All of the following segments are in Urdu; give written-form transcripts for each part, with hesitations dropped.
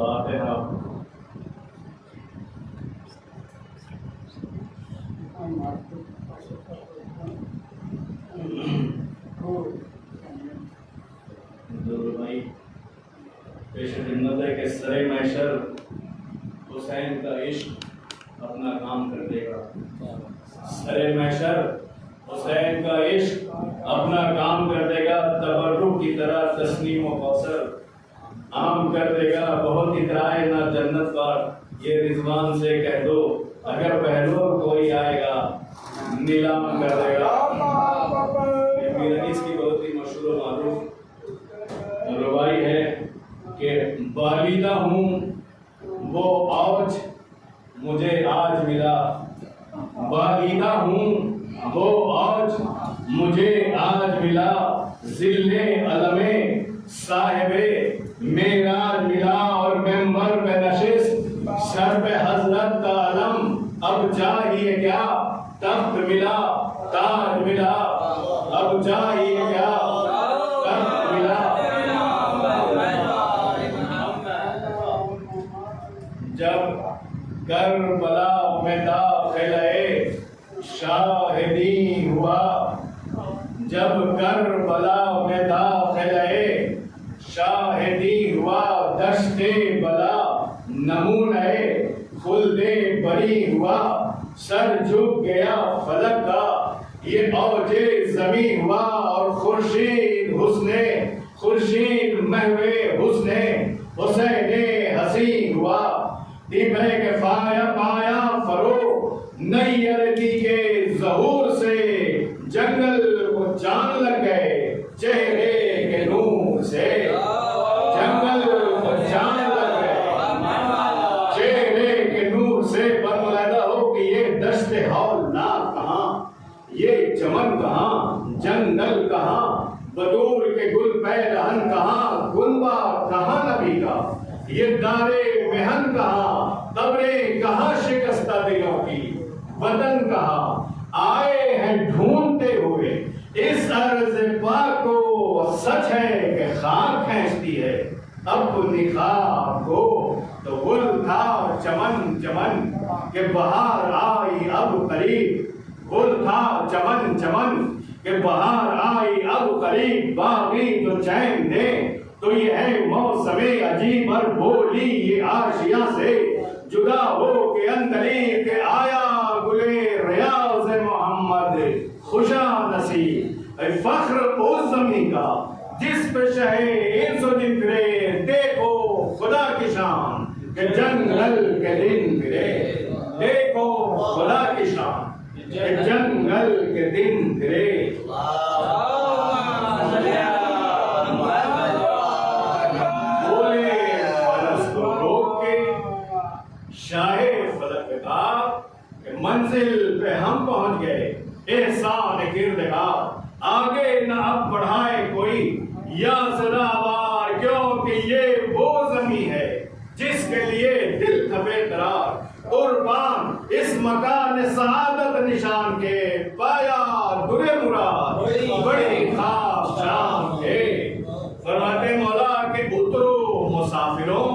فاتحہ۔ بھائی پیش خدمت ہے کہ سر محشر حسین کا عشق اپنا کام کر دے گا۔ سر محشر حسین کا عشق اپنا کام کر دے گا، تبرک کی طرح تسنیم و کوثر عام کر دے گا۔ بہت اترائے نہ جنت پر، یہ رضوان سے کہہ دو، اگر پہلو کوئی آئے گا نیلام کر دے گا۔ میر انیس کی بہت ہی مشہور و معروف روائی ہے کہ بالیدہ ہوں وہ اوج مجھے آج ملا، بالیدہ ہوں وہ اوج مجھے آج ملا، ذل علم صاحب معراج ملا، اور ممبر پہ نشست سر پہ حضرت کا علم، اب چاہیے کیا تخت ملا تاج ملا، اب چاہیے کیا تخت ملا۔ جب کربلا میں داخلے شاہدی ہوا، جب کربلا میں داخلے شاہدی ہوا، دشت بلا نمونہ خلد بری ہوا، سر جھک گیا فلک کا یہ اوج زمین ہوا، اور خورشید محو حسن حسین حسین ہوا، دیپے کے پایا فرو نیرتی کے ظہور سے، جنگل کو جان لگ گئے چہرے کے نور سے، جنگل کو جان لگ گئے چہرے کے نور سے۔ پر ملاحظہ ہو کہ یہ دشت ہولناک کہاں، یہ چمن کہاں، جنگل کہاں، بدور کے گل پیرہن کہاں، گنبا کہاں نبی کا، یہ دارے محن کہاں، قبریں کہاں شکستہ دلوں کی، وطن کہاں، آئے ہیں ڈھونڈتے ہوئے اس عرض پاک کو، سچ ہے کہ خاک کھینچتی ہے اپنی خاک کو، تو گل تھا چمن چمن کہ بہار آئی اب قریب، گل تھا چمن چمن کہ بہار آئی اب قریب، باغی تو چین دے تو یہ ہے موسم عجیب، اور بولی یہ آشیاں سے جدا ہو کے اندلی کہ آیا گلے ریاض محمد خوشا نصیب، اے فخر اس زمین کا جس پہ شہ انس و جن پھرے، دیکھو خدا کی شان کہ جنگل کے دن پھرے، دیکھو خدا کی شان کہ جنگل کے دن پھرے۔ شاہ فلک کا منزل پہ ہم پہنچ گئے، احسان کردگار آگے نہ اب بڑھائے کوئی، یا سزاوار کیونکہ یہ وہ زمین ہے جس کے لیے دل تھا بے قرار، قربان اس مکان سعادت نشان کے، پایا در مراد بڑی خاص شان کے۔ فرماتے مولا کہ اترو مسافروں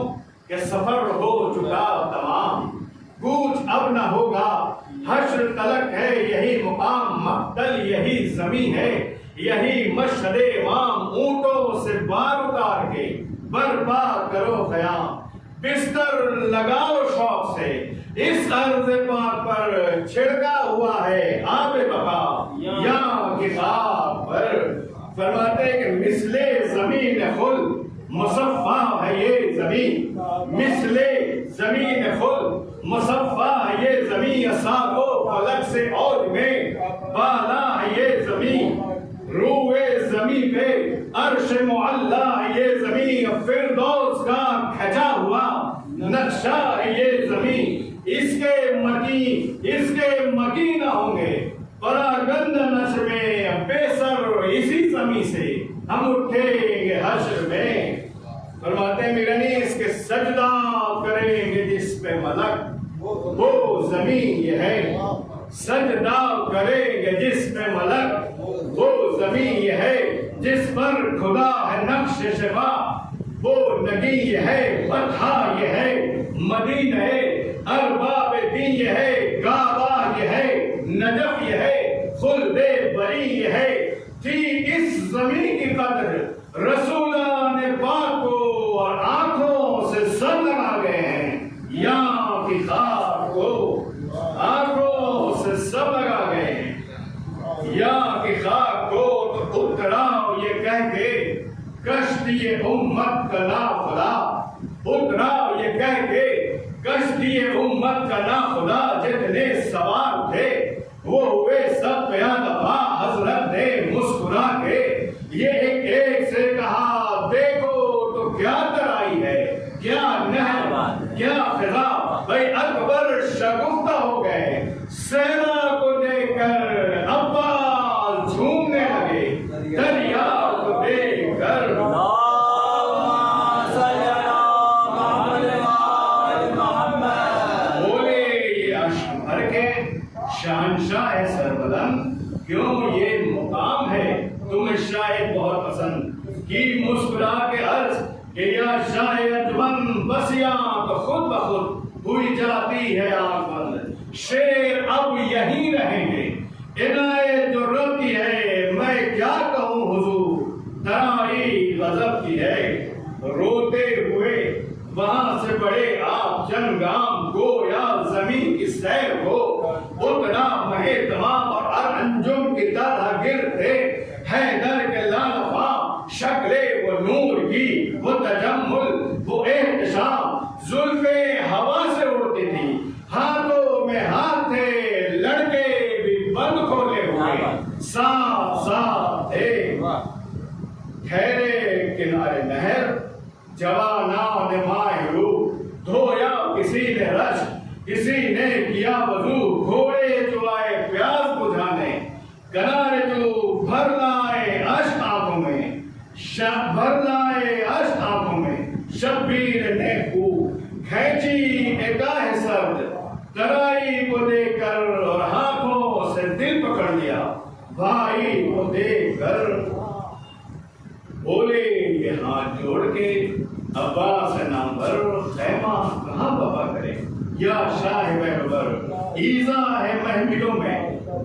کہ سفر ہو چکا تمام، کوچ اب نہ ہوگا حشر تلک ہے یہی مقام، مقتل یہی زمین ہے یہی مشہد امام، اونٹوں سے بار اتار کے برپا کرو قیام، بستر لگاؤ شوق سے اس عرض پاک پر، چھڑکا ہوا ہے آب بقا یا کتاب پر۔ فرماتے کہ مثل زمین خلد مصفا ہے یہ زمین، مثل زمین خلد مصفا ہے یہ زمین، ساق و فلک سے اور میں بالا ہے یہ زمین، روئے زمین پہ عرش معلا ہے یہ زمین، فردوس کا کھچا ہوا نقشہ ہے یہ زمین، اس کے مکی نہ ہوں گے پراگند نشر میں، بے سر اسی زمین سے ہم اٹھیں گے حشر میں۔ فرماتے ہیں میرنیس کے سجدہ کریں گے جس پہ ملک وہ زمین یہ ہے، سجدہ کریں گے جس پہ ملک وہ زمین یہ ہے، جس پر خدا ہے نقش شفا وہ نگی یہ ہے بطحا یہ ہے مدینہ ارباب دین یہ ہے کعبہ یہ ہے نجف یہ ہے خلد بری یہ ہے تھی اس زمین کی قدر رسولان پاک کو اور آنکھوں سے سر لگا گئے ہیں یہاں کی خاک کو آنکھوں سے سب لگا گئے ہیں یہاں کی خاک کو تو اتراؤ یہ کہہ کے کشتی امت کا نا خدا اتراؤ یہ کہہ کے کشتی امت کا نا خدا جتنے سوار تھے وہ ہوئے سب پہ دفعہ حضرت نے مسکرا کے یہ ایک سے کہا دیکھو تو کیا ترائی ہے کیا نہر کیا فضا بھائی اکبر شگفتہ ہو گئے صحرا کو دیکھ کر عباس جھومنے لگے دریا کو دیکھ کر بولے یہ اشک بھر کے شہنشاہ سربلند کیوں یہ مقام ہے تمہیں شاید بہت پسند کی مسکرا کے عرض کہ یا شاہ اجمن بسیاں تو خود بخود ہوئی جاتی ہے آنکھ بند شیر اب یہیں رہیں گے عنایت جو رب کی ہے میں کیا کہوں حضور ترائی غضب کی ہے روتے ہوئے وہاں سے بڑے آپ جنگام گویا زمین کی سیر ہو اتنا مہے تمام اور انجم کی طرح گرتے حیدر کے لالفا شکل وہ نور کی وہ تجمل وہ احتشام زلفیں ہوا سے اڑتی تھی ہاتھوں میں ہاتھ تھے لڑکے بھی بند کھولے ہوئے صاف صاف تھے ٹھہرے کنارے نہر جوانان ماہ رو دھویا کسی نے رش کسی نے کیا وضو گھوڑے جو آئے پیاس بجھانے کنارے جو بھر لائے اشک آنکھوں میں بھر لائے اشک آنکھوں میں شبیر نے خوب کھینچی نگاہ سرد ترائی کو دیکھ کر اور ہاتھوں سے دل پکڑ لیا بھائی کو دیکھ کر بولے یہ ہاتھ جوڑ کے عباس نامور خیمہ کہاں بپا کرے یا شاہ بہبر ایزا ہے محملوں میں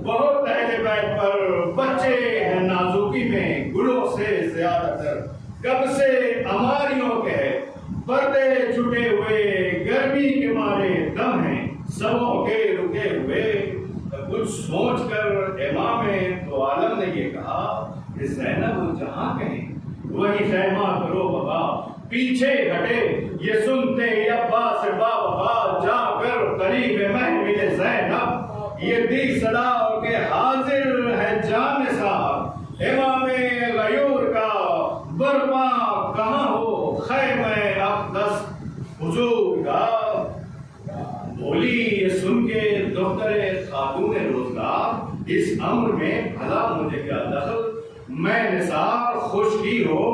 بہت اہل بیت پر بچے ہیں نازکی میں گلوں سے زیادہ تر کب سے اماریوں کے ہے پردے چھٹے ہوئے گرمی کے مارے دم ہیں سبوں کے رکے ہوئے کچھ سوچ کر امام تو عالم نے یہ کہا کہ زینب جہاں کہیں وہی خیمہ کرو بابا پیچھے ہٹے یہ سنتے عباس بابا جا کر قریب محمل زینب یہ دی صدا کہ حاضر ہے جان صاحب امام غیور کا برپا کہاں ہو خیمہ اقدس حضور کا بولی یہ سن کے دختر خاتون روزگار اس امر میں بھلا مجھے کیا دخل میں نثار خشکی ہو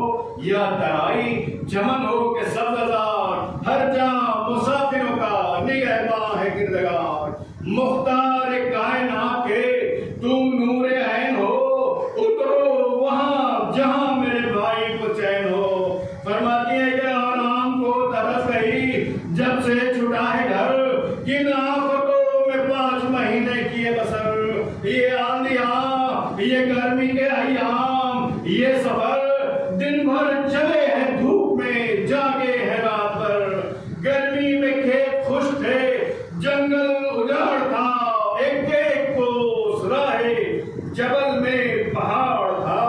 یا ترائی چمن ہو کہ سبزار ہر جا مسافروں کا نگہباں ہے کردگار مختار کائنات کے تو نور عین ہو اترو وہاں جہاں میرے بھائی کو چین ہو فرماتی ہے کہ آرام کو ترس گئی جب سے چھٹا ہے گھر کن آفتوں میں 5 مہینے کیے بسر یہ آندیاں یہ گرمی کے ایام یہ سفر دن بھر چلے ہیں دھوپ میں جاگے ہیں رات پر گرمی میں کھیت خشک تھے جنگل اجاڑ تھا ایک ایک کوس راہ جبل میں پہاڑ تھا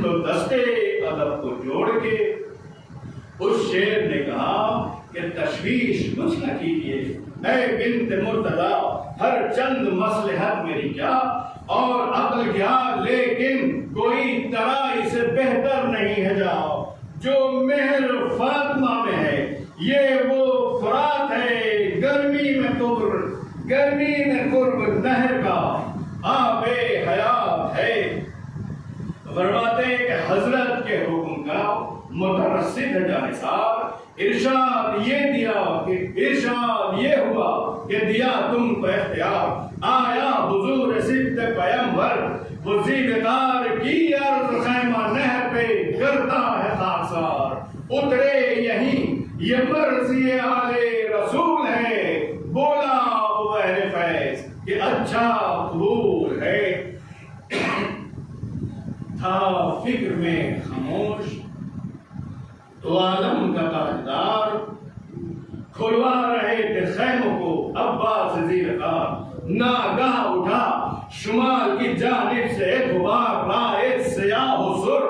تو دستے ادب کو جوڑ کے اس شیر نے کہا کہ تشویش کچھ نہ کیجیے اے بنت مرتضی ہر چند مصلحت میری کیا اور عقل کیا لیکن کوئی ترائی سے بہتر نہیں ہے جاؤ جو مہر فاطمہ میں ہے یہ وہ فرات ہے گرمی میں قرب نہر کا آب حیات ہے فرماتے ہیں کہ حضرت کے حکم کا مترصد ہے جانثار ارشاد یہ ہوا کہ دیا تم کو اختیار آیا حضور صدق پیمبر وہ زیدگار کی عرض خیمہ نہر پہ کرتا ہے خاکسار یہ مرضی آلے رسول ہے، بولا وہ بحر فیض کہ اچھا قبول ہے۔ تھا فکر میں خاموش تو عالم کا تاجدار، کھلوا رہے تھے خیموں کو عباس زیرکار، ناگاہ اٹھا شمال کی جانب سے غبار رائے سیاہ و سر،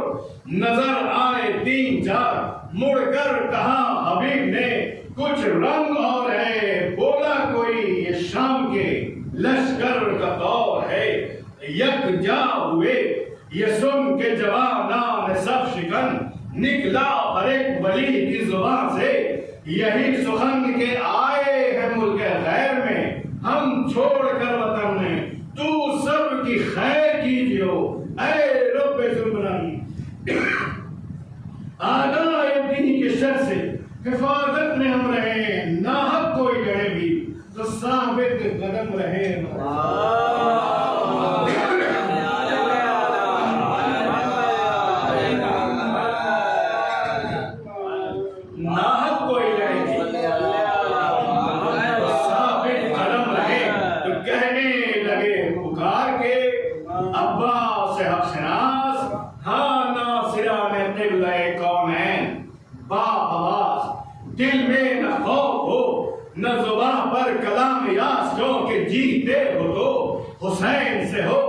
نظر آئے تین چار، مڑ کر کہا حبیب نے کچھ رنگ اور ہے، بولا کوئی یہ شام کے لشکر کا دور ہے، یکجا ہوئے یہ سن کے جوانان سب شکن، نکلا ہر ایک ولی کی زبان سے یہی سخن کے آئے ہیں ملک غیر میں ہم چھوڑ کر وطن میں، تو سب کی خیر کیجیو اے رب زمرن، آدھائے دین کے شر سے حفاظت میں ہم رہیں، ناحق کوئی گئے بھی تو ثابت قدم رہیں۔ دل میں نہ خوف ہو نہ زباں پر کلام یاس، کیونکہ جیتے ہو تو حسین سے ہو،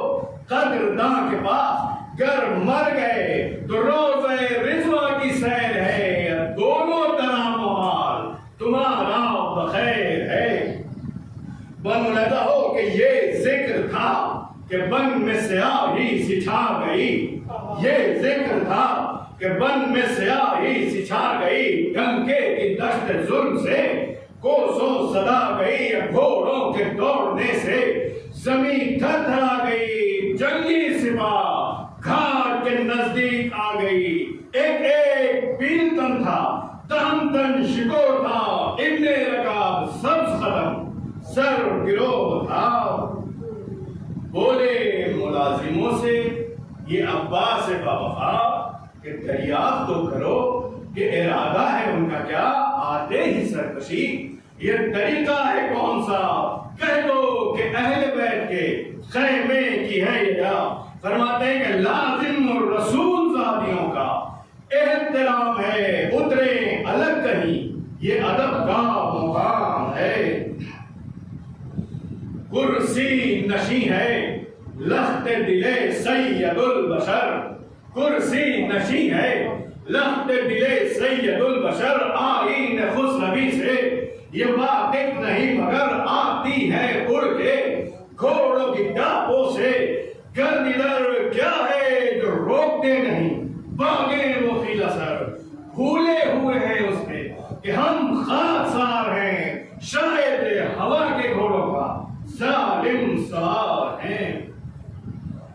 قدرداں کے پاس گر مر گئے تو روزہ رضوا کی سیر ہے، دونوں طرح محال تمہارا بخیر ہے۔ بن لگا ہو کہ یہ ذکر تھا کہ بن میں سیاہی سی چھا گئی، یہ ذکر تھا کہ بن میں سیاہی سی چھا گئی، ڈنکے کی دشت ظلم سے کوسوں صدا گئی، گھوڑوں کے دوڑنے سے زمین تھر تھرا گئی، جنگی سپاہ گھاٹ کے نزدیک آ گئی، ایک ایک پیلتن تھا تہمتن شکو تھا، ابن رکاب سبز ختم سر گروہ تھا۔ بولے ملازموں سے یہ عباس باوفا کہ دریافت تو کرو کہ ارادہ ہے ان کا کیا، آتے ہی سرکشی یہ طریقہ ہے کون سا، کہہ دو کہ اہل بیت کے خیمے کی ہے یہ جا۔ فرماتے ہیں کہ لازم رسول زادیوں کا احترام ہے، اترے الگ کہیں یہ ادب کا مقام ہے، کرسی نشی ہے لخت دلے سید البشر، کرسی نشی ہے لخت دلے سید البشر، آئین خسروی سے یہ واقف نہیں مگر آتی ہے اڑ کے گھوڑوں کی ٹاپوں سے، گرد ادھر کیا ہے جو روکتے نہیں باغیں وہ خیل اثر، بھولے ہوئے ہیں اس میں کہ ہم خاکسار ہیں، شاید ہوا کے گھوڑوں کا ظالم سوار ہیں۔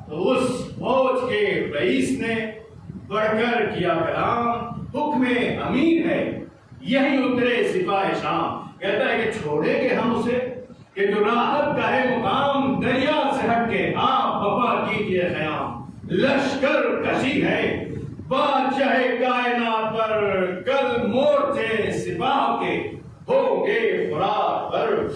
تو اس فوج کے رئیس نے بڑھ کر کیا کلام، حکم امیر ہے یہی اترے سپاہ شام، کہتا ہے کہ چھوڑے کہ ہم اسے کہ جو راحت کا ہے مقام، دریا سے ہٹ کے آپ بپا کیجئے خیام، لشکر کشی ہے بادشاہ کائنات پر، کل مورچے سپاہ کے ہوں گے فرات پر،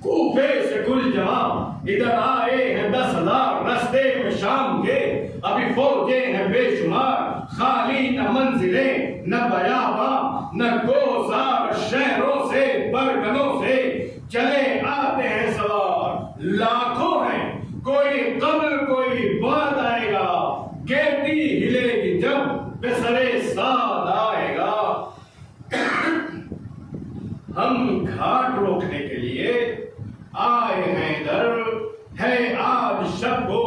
کوفے سے کل جہاں ادھر آئے ہیں 10,000 رستے میں شام کے، ابھی فوجیں ہیں بے شمار، خالی نہ منزلیں نہ بیاباں نہ گوزار، شہروں سے پرگنوں سے چلے آتے ہیں سوار، لاکھوں ہیں کوئی قبل کوئی بعد آئے گا، گیتی ہلے گی جب بے سرے ساد آئے گا۔ ہم گھاٹ روکنے کے لیے آئے ہیں ادھر، ہے آج شب کو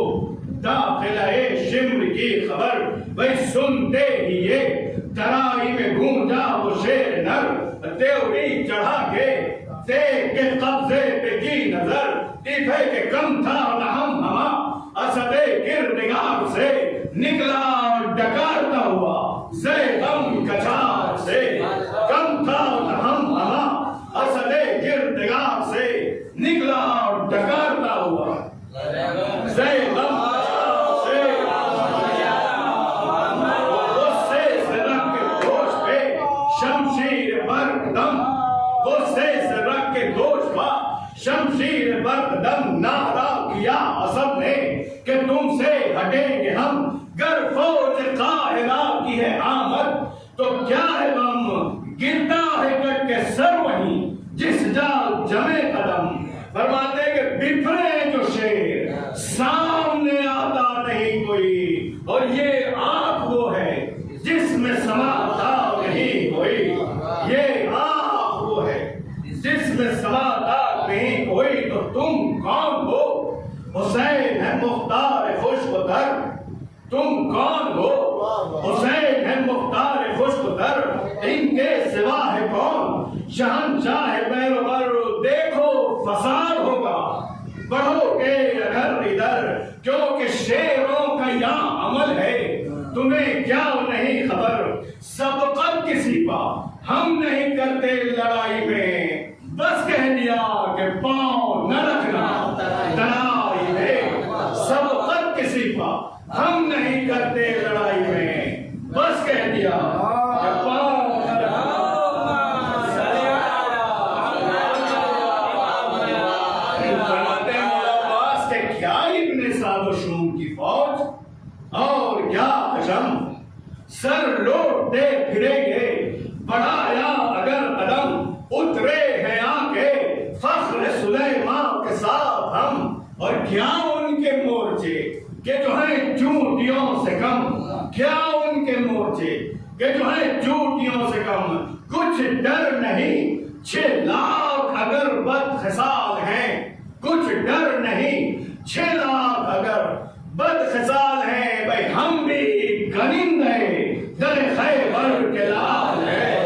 داخلہ شمر کی خبر، بھئی سنتے ہی یہ ترائی میں گونجا وہ شیر نر، دیوری چڑھا کے دیکھ کے قبضے پہ کی نظر، ٹیپے کے کم تھا نہ ہم ہما، اسد کردگار سے نکلا ڈکارتا ہوا، زیغم کچار سے کم تھا نہ ہم ہما، اسد کردگار سے نکلا اور ڈکارتا ہوا، زیغم کچار سے غصے سے رنگ کے گوش پہ شمشیر شمشیر برق دم غصے سے رکھ کے گوش پا شمشیر برق دم نعرہ کیا اسد نے کہ تم سے ہٹیں گے ہم گر فوج قاہرہ کی ہے آمد تو کیا ہے غم گرتا ہے کٹ کے سر وہیں جس جا جمے قدم فرماتے کہ بفرے جو شیر سامنے آتا نہیں کوئی اور یہ آنکھ وہ ہے جس میں سماتا نہیں کوئی یہ آنکھ وہ ہے جس میں سماتا نہیں کوئی تو تم کون ہو حسین ہے مختار خشک تر تم کون ہو حسین ہے مختار خشک تر ان کے سوا ہے کون شہنشاہ بیروبر دیکھو فساد ہوگا بڑھو گے اگر ادھر کیونکہ شیروں کا یہاں عمل ہے تمہیں کیا نہیں خبر سبقت کسی پا ہم نہیں کرتے لڑائی میں بس کہہ دیا کہ پاؤں نہ رکھنا لڑائی میں سبقت کسی پا ہم نہیں کرتے لڑائی میں بس کہہ دیا کہ پاؤں نہ رکھنا کیا ابن سعد و شوم کی فوج اور کیا حشم سر لوٹتے پھریں گے بڑھایا اگر قدم اترے ہیں آنکھیں فخر سلیمان کے ساتھ ہم اور کیا ان کے مورچے کہ جو ہیں چونٹیوں سے کم کیا ان کے مورچے کہ جو ہیں چونٹیوں سے کم کچھ ڈر نہیں 6 لاکھ اگر بد خصال ہیں کچھ ڈر نہیں 6 لاکھ اگر بد خصال ہیں بھائی ہم بھی گنند ہیں در خیبر کے لال ہیں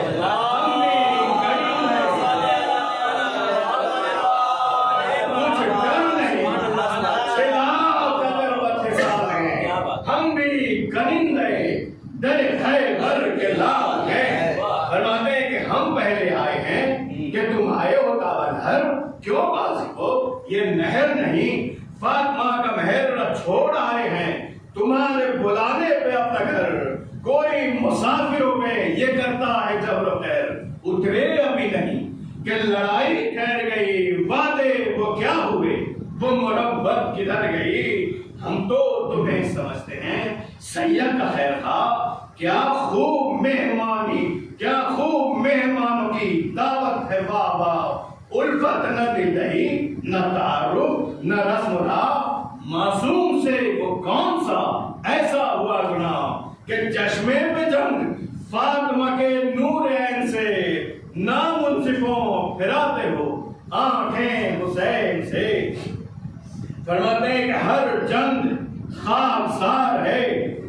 کیوں قاضی ہو یہ نہر نہیں فاطمہ کا مہر چھوڑ آئے ہیں تمہارے بلانے پہ اپنا گھر کوئی مسافروں میں یہ کرتا ہے جبر و خیر اترے ابھی نہیں کہ لڑائی ٹھہر گئی وعدے وہ کیا ہوئے وہ مربت کدھر گئی ہم تو تمہیں سمجھتے ہیں سید کا خیر خواہ کیا خوب مہمانی کیا خوب مہمانوں کی دعوت ہے واہ واہ الفت نہ دلدہی نہ تعارف نہ رسم راہ معصوم سے وہ کون سا ایسا ہوا گناہ کہ چشمے پہ جنگ فاطمہ کے نور عین سے نامنصفوں پھراتے ہو آنکھیں حسین سے فرماتے ہیں کہ ہر جنگ خاکسار ہے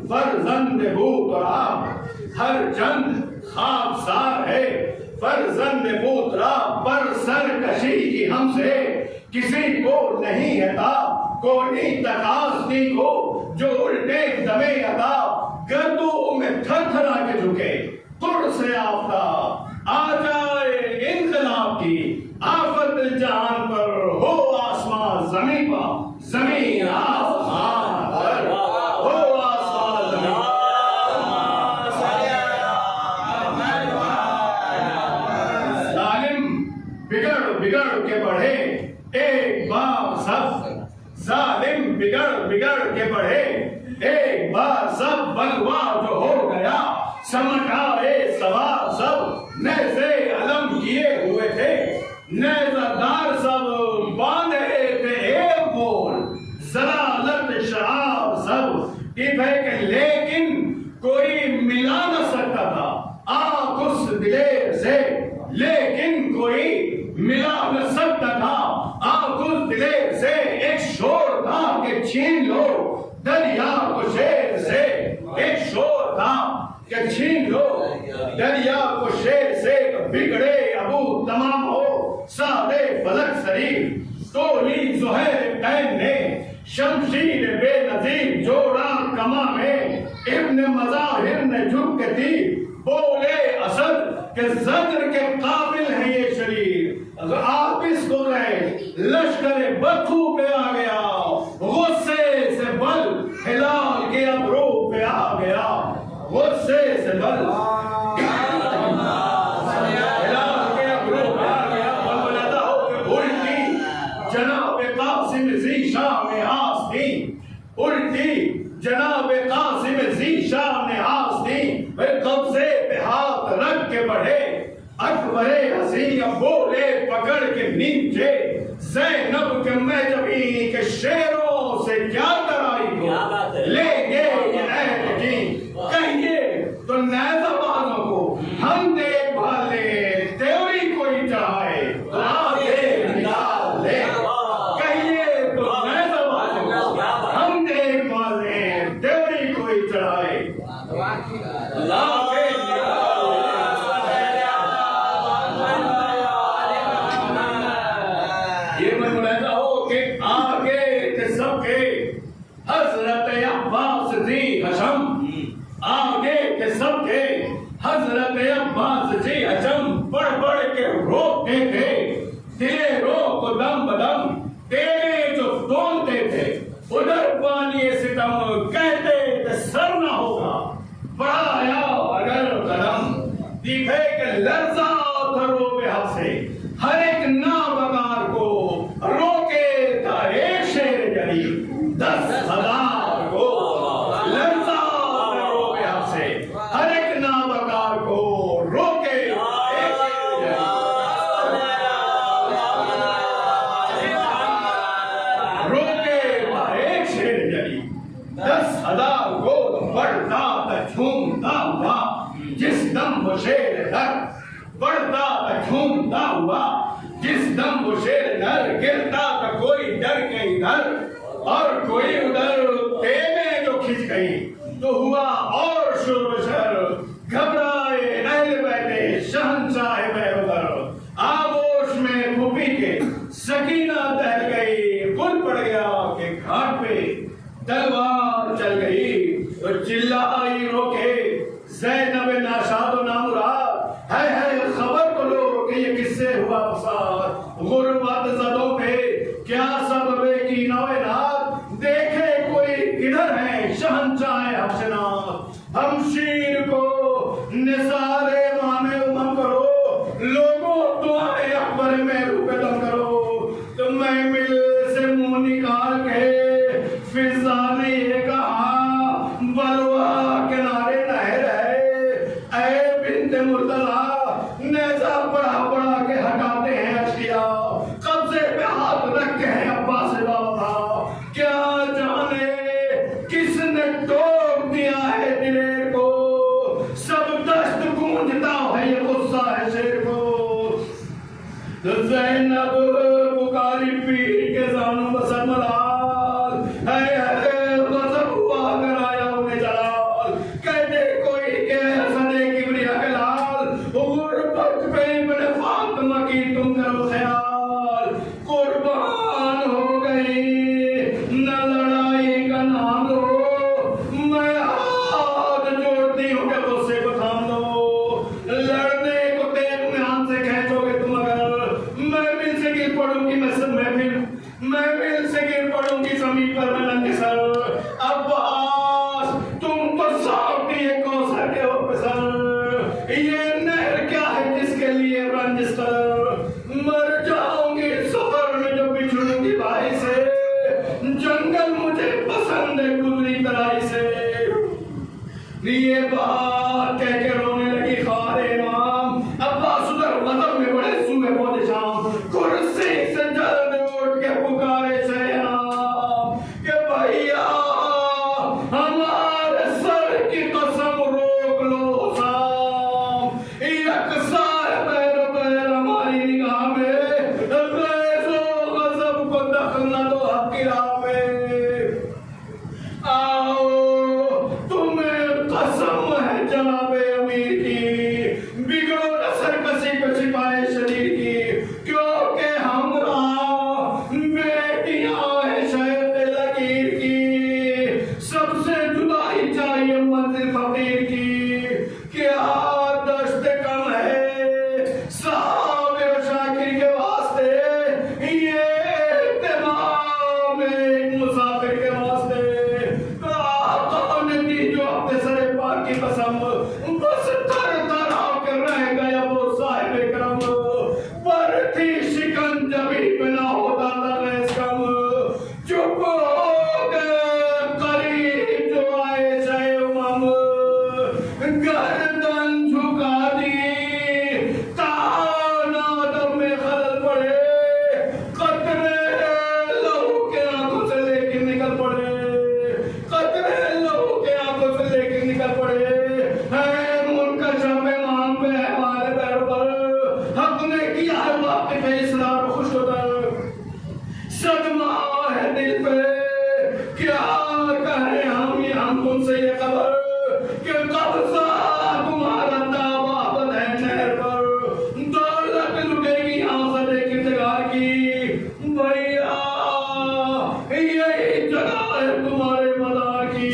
فرزند بوت اور آپ ہر جنگ خاکسار ہے فرزند پوترا پر سرکشی کی ہم سے کسی کو نہیں عطا کوئی تقاصدی کو جو الٹے دمے عطا گردوں میں تھر تھرا کے جھکے تر سے آفتاب آ جائے انقلاب کی آفت جہان پر ہو آسمان زمین پر زمین آسمان پر ہو آسمان زمین بگڑ کے بڑھے ایک بار سب ظالم بگڑ کے بڑھے ایک بار سب بلوا جو ہو گیا سمٹائے سوار سب نیزے علم کیے ہوئے تھے نیزہ دار سب باندھے تھے ایک بول ضلالت شعار سب کہ لیکن کوئی ملا نہ سکتا تھا آنکھ اس دلیر سے لیکن کوئی ملا نہ سکتا تھا آنکھ اس دلیر سے ایک شور تھا کہ چھین لو دریا کو شیر سے ایک شور تھا کہ چھین لو دریا کو شیر سے بگڑے ابو تمام ہو سادے فلک شریف تولی زہیر قین نے شمشیر بے نظیر جوڑا کما میں ابن مظاہر نے جھک کے تھی بولے اسد کہ زجر کے قابل ہیں یہ شریر آپ اس کو رہے لشکر بدخو پہ آ گیا غصے سے بل ہلال کے ابرو پہ آ گیا غصے سے بل اکبر حسین بولے پکڑ کے نیچے زینب کے میں جبھی کے شیروں سے کیا ترائی کو لے گے یہ اہل کی کہیے تو نیزہ بازوں کو ہم دیکھ بھالے تیوری کوئی چاہے تو آگے نکال لے کہیے تو نیزہ بازوں کو ہم دیکھ بھالے تیوری کوئی چڑھائے یہ میں ملاحظہ ہو کہ آگے کے سب کے حضرت عباس ذی حشم آگے کے سب کے حضرت عباس ذی حشم بڑھ بڑھ کے روکتے تھے تیرے رو کو دم بدم تیرے جو تولتے تھے ادھر پانی ستم کہتے کہ سر نہ ہوگا بڑھایا اگر قدم دیکھے کہ لرزہ دھرو بے حق سے ہر ایک نابغار کو روکے تھا ایک شیر جلی 10,000 کو لرزہ دھرو بے حق سے ہر ایک نابغار کو روکے ایک شیر جلی 10,000 کو بڑھتا تھا جھومتا ہوا جس دم وہ شیر در بڑھتا تھا جھومتا ہوا جس دم وہ شیر در گرتا تھا کوئی ڈر کے ادھر اور کوئی ادھر تیمیں جو کھچ گئی تو ہوا اور شور و شر گھبرائے اہل بیٹھے شہنشاہ بے ادھر آغوش میں پھوپھی کے سکینہ تہل گئی گل پڑ گیا کہ گھاٹ پہ تلوار چل گئی تو چلائی روکے زینب ناشاد و نامراد ہے خبر کو لو کہ یہ کس سے ہوا فساد غربت زدوں پہ کیا سبب کی نوینات دیکھے کوئی کدھر ہے شہنشاہ حبشنات ہم شیر کو نثار امام امم کرو لوگوں دعائے اکبر میں روپے دم کرو تو میں مل سے منہ نکال کے فضا نے یہ کہا بلوا کنارے نہر ہے اے بنت مرتضی نیزہ پڑھا پڑھا کے ہٹاتے ہیں اشکیا قبضے پہ ہاتھ رکھ کے ہیں عباس بابا کیا جانے کس نے ٹوک دیا ہے دلیر کو سب دشت گونجتا ہے یہ غصہ ہے شیر کو زینب پکاری پیر کے زانوں بسر ملال ہے غضب ہوا کر آیا انہیں جلال کہتے کوئی کہ حسن کبریا کے لال غربت پہ ابن فاطمہ کی تم کرو خیال قربان ہو گئی نہ لڑائی کا نام دو میں ہاتھ جوڑتی ہوں کہ غصے کو تھام دو لڑنے کو تیز میں ہاتھ سے کھینچو گے تم اگر میں مل سے گر پڑوں گی میں مل سے گر پڑوں گی زمین پر میں ننگے سر عباس تم تو ساؤٹی ایک کوثر کے ہو پسر یہ نہر کیا ہے جس کے لیے رنجس کر مر جاؤں گی سفر میں جو بچھڑوں گی بھائی سے جنگل مجھے پسند ہے گزری ترائی سے یہ بات کہہ کے رونے لگی خوار امام عباس ادھر غضب میں بڑے صوبے پہنچے شام کرسی سے جلد اٹھ کے پکارے شہنام کہ بھیا ہمارے سر کی قسم روک لو سام یکساں پیر پیر ہماری نگاہ میں غیظ و غضب کو دخل نہ دو حق کی راہ میں آؤ تمہیں قسم ہے جناب امیر کی بگڑو نہ سرکسی کو چھپائے شریر کی کیونکہ ہمراہ بیٹیاں ہیں شہد لکیر کی سب سے جدائی چاہیے منزل فقیر کی کیا دشت کم ہے صاحب و شاکر کے واسطے یہ اہتمام ایک مسافر کے واسطے آقا نے دی جو اپنے سر پاک کی قسم بس تر تر آ کر رہ گیا وہ صاحب کرم تاریخ اسرار خوش در صدمہ ہے دل پہ کیا کہیں ہم تم سے یہ خبر کہ قبضہ تمہارا دعویٰ ہے نہر پر دولت لٹے گی آنسد کردگار کی بھیا یہی جگہ ہے تمہارے مزار کی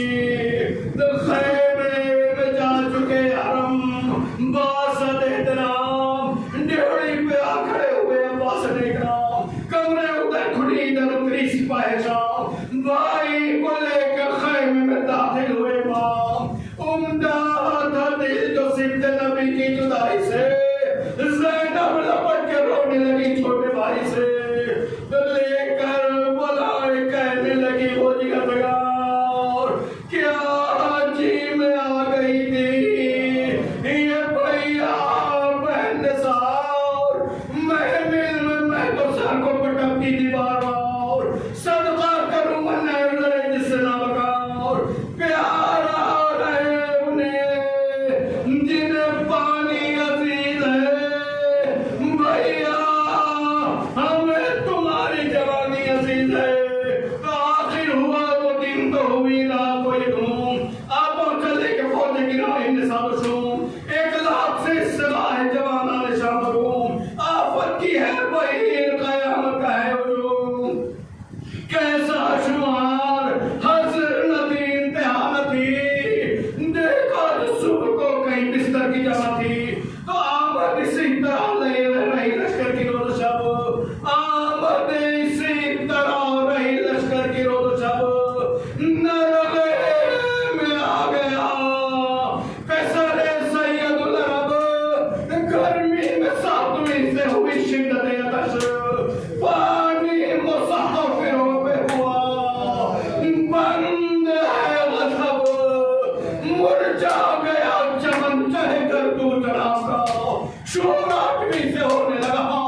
خیمے میں جا چکے حرم باسط احترام ڈیوڑی پہ آ کھڑے ہوئے باسط اکرام کمرے ادھر کھڑی در اتری سپاہ شام بھائی کو لے کر خیمے میں داخل ہوئے ماں عمدہ تھا دل جو صفت نبی کی جدائی سے زینب لپٹ کے رونے لگی چھوٹے بھائی سے لے کر بلائے کہنے لگی وہ جگر بگار کیا جی میں آ گئی تھی یہ بھیا بہن نثار محمل میں تو سر کو پٹکتی تھی بار بار صدقہ کروں میں نظر جس سے نہ بکار پیارا رہے انہیں جنہیں پانی عزیز ہے بھیا ہمیں تمہاری جوانی عزیز ہے آخر ہوا وہ دن تو ہوئی رات کوئی دھوم آپوں چلے کے فوج گراہ نثار و شوم 1,00,000 سے سلاح جوانان شام روم آفت کی ہے وہی قیامت کا ہے ہجوم کیسا شمار حضر نتی انتہا نہ تھی دیکھا جو صبح کو کہیں بستر کی جمع تھی تو آمد اسی طرح لے رہی لشکر کی روز شب آمد اسی طرح رہی لشکر کی روز شب نرغے میں آ گیا قیصر سید العرب گرمی میں ساتویں سے ہوئی شدت عطش پانی مصحفوں پہ ہوا بند ہے غضب مرجا گیا چمن چہے کر تو جناب کا شور 8ویں سے ہونے لگا